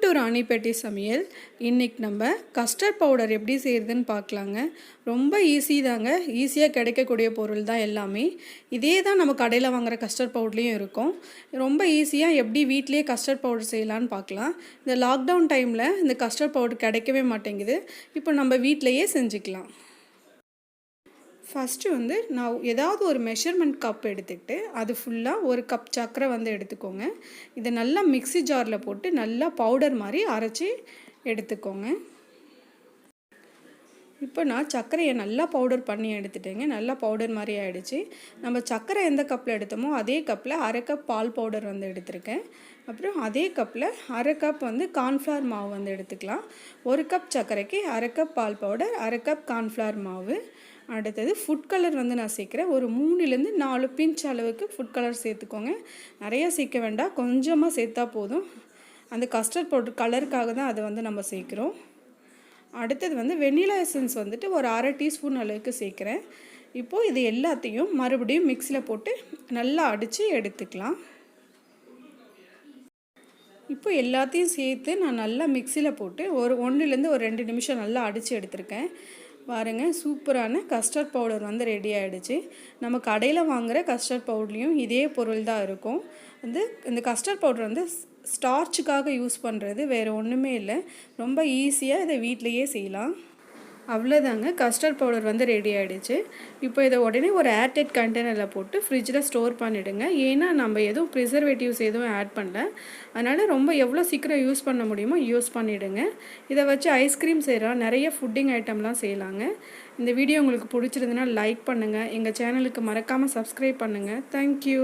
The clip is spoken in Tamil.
டு ராணிப்பேட்டை சமையல். இன்றைக்கி நம்ம கஸ்டர்ட் பவுடர் எப்படி செய்கிறதுன்னு பார்க்கலாங்க. ரொம்ப ஈஸி தாங்க. ஈஸியாக கிடைக்கக்கூடிய பொருள் தான் எல்லாமே. இதே தான் நம்ம கடையில் வாங்குகிற கஸ்டர்ட் பவுடர்லேயும் இருக்கும். ரொம்ப ஈஸியாக எப்படி வீட்டிலேயே கஸ்டர்ட் பவுடர் செய்யலான்னு பார்க்கலாம். இந்த லாக்டவுன் டைமில் இந்த கஸ்டர்ட் பவுடர் கிடைக்கவே மாட்டேங்குது. இப்போ நம்ம வீட்டிலையே செஞ்சுக்கலாம். ஃபஸ்ட்டு நான் ஏதாவது ஒரு மெஷர்மெண்ட் கப் எடுத்துக்கிட்டு அது ஃபுல்லாக ஒரு கப் சர்க்கரை எடுத்துக்கோங்க. இதை நல்லா மிக்ஸி ஜாரில் போட்டு நல்லா பவுடர் மாதிரி அரைச்சி எடுத்துக்கோங்க. இப்போ நான் சர்க்கரையை நல்லா பவுடர் பண்ணி எடுத்துட்டேங்க. நல்லா பவுடர் மாதிரி ஆகிடுச்சு. நம்ம சர்க்கரை எந்த கப்பில் எடுத்தோமோ அதே கப்பில் அரை கப் பால் பவுடர் எடுத்திருக்கேன். அப்புறம் அதே கப்பில் அரை கப் கார்ன்ஃப்ளவர் மாவு எடுத்துக்கலாம். ஒரு கப் சர்க்கரைக்கு அரை கப் பால் பவுடர், அரை கப் கார்ன்ஃப்ளவர் மாவு. அடுத்தது ஃபுட் கலர் நான் சேர்க்குறேன். ஒரு 3லேருந்து 4 பிஞ்ச் அளவுக்கு ஃபுட் கலர் சேர்த்துக்கோங்க. நிறையா சேர்க்க வேண்டாம், கொஞ்சமாக சேர்த்தா போதும். அந்த கஸ்டர்ட் பவுடர் கலருக்காக தான் அதை நம்ம சேர்க்குறோம். அடுத்தது வெண்ணிலா எசன்ஸ் ஒரு அரை டீஸ்பூன் அளவுக்கு சேர்க்குறேன். இப்போது இது எல்லாத்தையும் மறுபடியும் மிக்ஸியில் போட்டு நல்லா அடித்து எடுத்துக்கலாம். இப்போ எல்லாத்தையும் சேர்த்து நான் நல்லா மிக்ஸியில் போட்டு ஒரு 1லேருந்து ஒரு 2 நிமிஷம் நல்லா அடித்து எடுத்திருக்கேன். பாருங்கள், சூப்பரான கஸ்டர்ட் பவுடர் ரெடி ஆகிடுச்சு. நம்ம கடையில் வாங்குகிற கஸ்டர்ட் பவுடர்லேயும் இதே பொருள் தான் இருக்கும். இந்த கஸ்டர்ட் பவுடர் ஸ்டார்ச்சுக்காக யூஸ் பண்ணுறது, வேறு ஒன்றுமே இல்லை. ரொம்ப ஈஸியாக இதை வீட்டிலையே செய்யலாம். அவ்வளோதாங்க, கஸ்டர்ட் பவுடர் ரெடி ஆகிடுச்சு. இப்போ இதை உடனே ஒரு ஏர்டைட் கண்டெய்னரில் போட்டு ஃப்ரிட்ஜில் ஸ்டோர் பண்ணிவிடுங்க. ஏன்னா நம்ம எதுவும் ப்ரிசர்வேட்டிவ்ஸ் எதுவும் ஆட் பண்ணல. அதனால் ரொம்ப எவ்வளோ சீக்கிரம் யூஸ் பண்ண முடியுமோ யூஸ் பண்ணிவிடுங்க. இதை வச்சு ஐஸ்கிரீம் செய்யலாம், நிறைய ஃபுட்டிங் ஐட்டம்லாம் செய்யலாங்க. இந்த வீடியோ உங்களுக்கு பிடிச்சிருந்துன்னா லைக் பண்ணுங்கள். எங்கள் சேனலுக்கு மறக்காமல் சப்ஸ்கிரைப் பண்ணுங்கள். தேங்க்யூ.